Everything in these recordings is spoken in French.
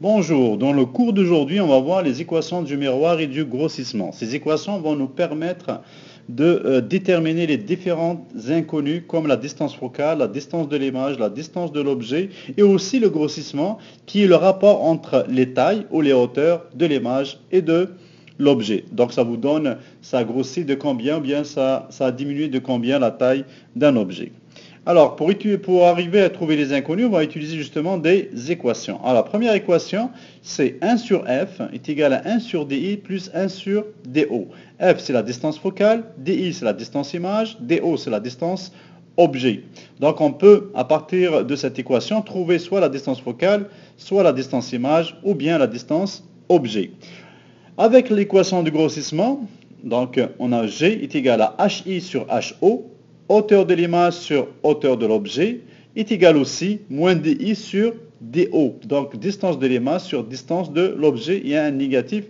Bonjour, dans le cours d'aujourd'hui, on va voir les équations du miroir et du grossissement. Ces équations vont nous permettre de déterminer les différentes inconnues comme la distance focale, la distance de l'image, la distance de l'objet et aussi le grossissement qui est le rapport entre les tailles ou les hauteurs de l'image et de l'objet. Donc ça vous donne, ça grossit de combien ou bien ça a diminué de combien la taille d'un objet. Alors, pour arriver à trouver les inconnus, on va utiliser justement des équations. Alors, la première équation, c'est 1 sur f est égal à 1 sur di plus 1 sur do. F, c'est la distance focale, di, c'est la distance image, do, c'est la distance objet. Donc, on peut, à partir de cette équation, trouver soit la distance focale, soit la distance image, ou bien la distance objet. Avec l'équation du grossissement, donc, on a g est égal à hi sur ho, hauteur de l'image sur hauteur de l'objet est égal aussi moins di sur do. Donc distance de l'image sur distance de l'objet, il y a un négatif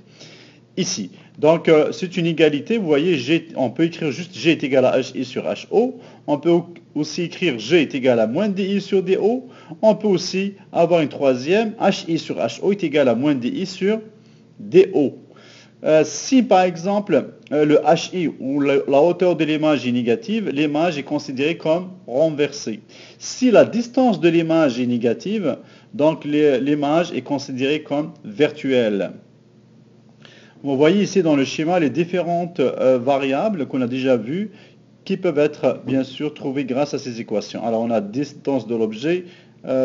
ici. Donc c'est une égalité, vous voyez, on peut écrire juste g est égal à hi sur ho. On peut aussi écrire g est égal à moins di sur do. On peut aussi avoir une troisième, hi sur ho est égal à moins di sur do. Si par exemple le HI ou la hauteur de l'image est négative, l'image est considérée comme renversée. Si la distance de l'image est négative, donc l'image est considérée comme virtuelle. Vous voyez ici dans le schéma les différentes variables qu'on a déjà vues qui peuvent être bien sûr trouvées grâce à ces équations. Alors on a distance de l'objet,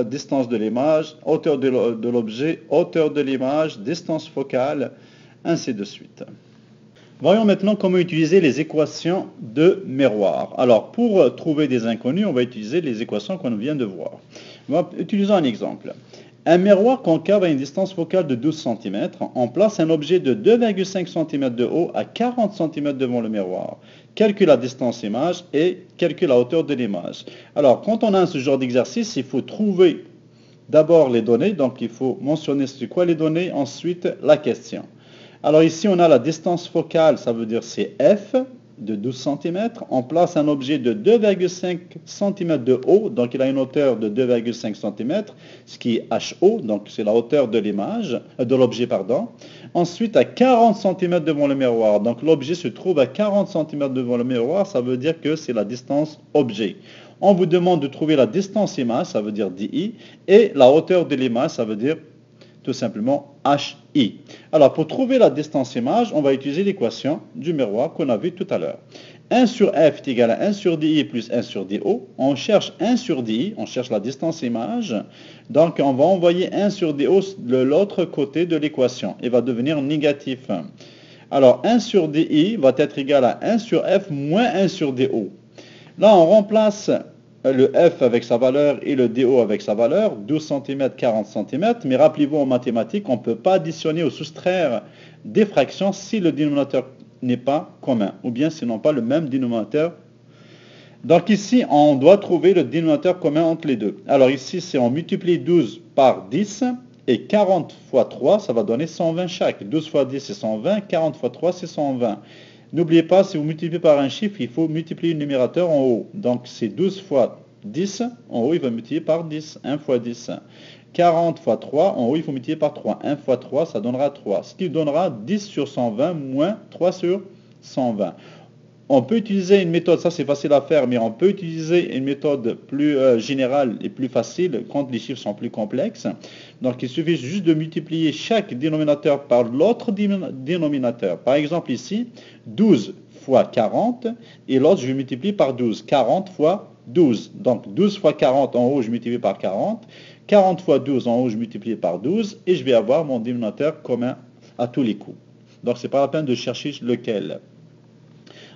distance de l'image, hauteur de l'objet, hauteur de l'image, distance focale, ainsi de suite. Voyons maintenant comment utiliser les équations de miroir. Alors, pour trouver des inconnus, on va utiliser les équations qu'on vient de voir. Utilisons un exemple. Un miroir concave à une distance focale de 12 cm. On place un objet de 2,5 cm de haut à 40 cm devant le miroir. Calcule la distance image et calcule la hauteur de l'image. Alors, quand on a ce genre d'exercice, il faut trouver d'abord les données. Donc, il faut mentionner c'est quoi les données, ensuite la question. Alors ici, on a la distance focale, ça veut dire c'est f de 12 cm. On place un objet de 2,5 cm de haut, donc il a une hauteur de 2,5 cm, ce qui est HO, donc c'est la hauteur de l'image, de l'objet, pardon. Ensuite, à 40 cm devant le miroir, donc l'objet se trouve à 40 cm devant le miroir, ça veut dire que c'est la distance objet. On vous demande de trouver la distance image, ça veut dire DI, et la hauteur de l'image, ça veut dire tout simplement HI. Alors, pour trouver la distance image, on va utiliser l'équation du miroir qu'on a vu tout à l'heure. 1 sur f est égal à 1 sur di plus 1 sur do. On cherche 1 sur di, on cherche la distance image. Donc, on va envoyer 1 sur do de l'autre côté de l'équation. Il va devenir négatif. Alors, 1 sur di va être égal à 1 sur f moins 1 sur do. Là, on remplace le f avec sa valeur et le do avec sa valeur, 12 cm, 40 cm, mais rappelez-vous en mathématiques, on ne peut pas additionner ou soustraire des fractions si le dénominateur n'est pas commun, ou bien s'ils n'ont pas le même dénominateur. Donc ici, on doit trouver le dénominateur commun entre les deux. Alors ici, c'est on multiplie 12 par 10, et 40 fois 3, ça va donner 120 chaque. 12 fois 10, c'est 120, 40 fois 3, c'est 120. N'oubliez pas, si vous multipliez par un chiffre, il faut multiplier le numérateur en haut. Donc c'est 12 fois 10, en haut il va multiplier par 10, 1 fois 10. 40 fois 3, en haut il faut multiplier par 3. 1 fois 3, ça donnera 3. Ce qui donnera 10 sur 120 moins 3 sur 120. On peut utiliser une méthode, ça c'est facile à faire, mais on peut utiliser une méthode plus générale et plus facile quand les chiffres sont plus complexes. Donc il suffit juste de multiplier chaque dénominateur par l'autre dénominateur. Par exemple ici, 12 fois 40, et l'autre je multiplie par 12. 40 fois 12. Donc 12 fois 40, en haut je multiplie par 40. 40 fois 12, en haut je multiplie par 12, et je vais avoir mon dénominateur commun à tous les coups. Donc c'est pas la peine de chercher lequel.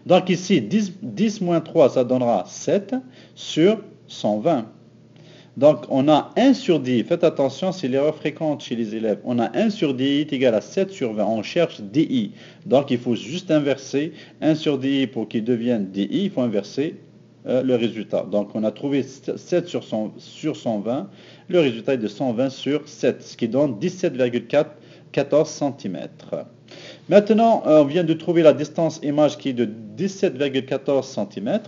Donc ici, 10 moins 3, ça donnera 7 sur 120. Donc on a 1 sur 10. Faites attention, c'est l'erreur fréquente chez les élèves. On a 1 sur 10 est égal à 7 sur 20. On cherche DI. Donc il faut juste inverser 1 sur 10 pour qu'il devienne DI. Il faut inverser le résultat. Donc on a trouvé 7 sur 120. Le résultat est de 120 sur 7, ce qui donne 17,14 cm. Maintenant, on vient de trouver la distance image qui est de 17,14 cm.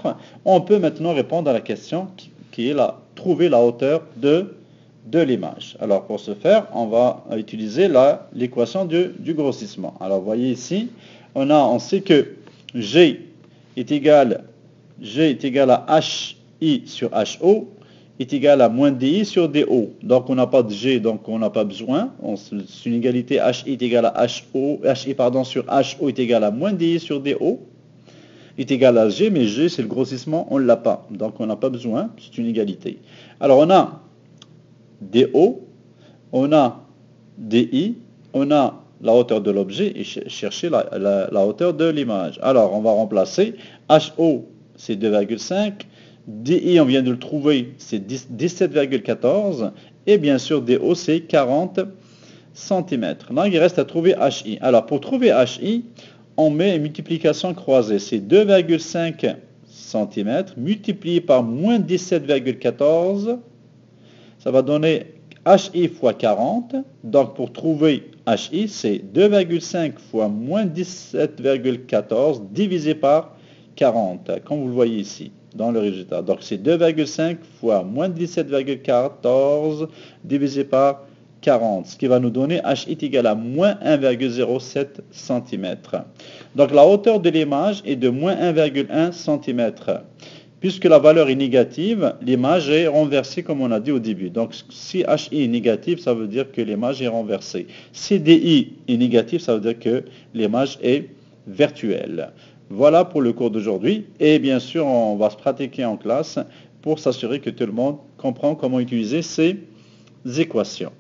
On peut maintenant répondre à la question qui est trouver la hauteur de de l'image. Alors pour ce faire, on va utiliser l'équation du grossissement. Alors vous voyez ici, on sait que G est égal à HI sur HO est égal à moins DI sur DO. Donc on n'a pas de G, donc on n'a pas besoin. C'est une égalité HI est égal à HI sur HO est égal à moins DI sur DO est égal à G, mais G c'est le grossissement, on ne l'a pas. Donc on n'a pas besoin, c'est une égalité. Alors on a DO, on a DI, on a la hauteur de l'objet et chercher la hauteur de l'image. Alors on va remplacer HO c'est 2,5, DI on vient de le trouver c'est 17,14 et bien sûr DO c'est 40 cm. Là il reste à trouver HI. Alors pour trouver HI, on met une multiplication croisée, c'est 2,5 cm multiplié par moins 17,14, ça va donner HI fois 40, donc pour trouver HI, c'est 2,5 fois moins 17,14 divisé par 40, comme vous le voyez ici, dans le résultat. Donc c'est 2,5 fois moins 17,14 divisé par 40, ce qui va nous donner HI est égal à moins 1,07 cm. Donc la hauteur de l'image est de moins 1,1 cm. Puisque la valeur est négative, l'image est renversée comme on a dit au début. Donc si HI est négatif, ça veut dire que l'image est renversée. Si DI est négatif, ça veut dire que l'image est virtuelle. Voilà pour le cours d'aujourd'hui. Et bien sûr, on va se pratiquer en classe pour s'assurer que tout le monde comprend comment utiliser ces équations.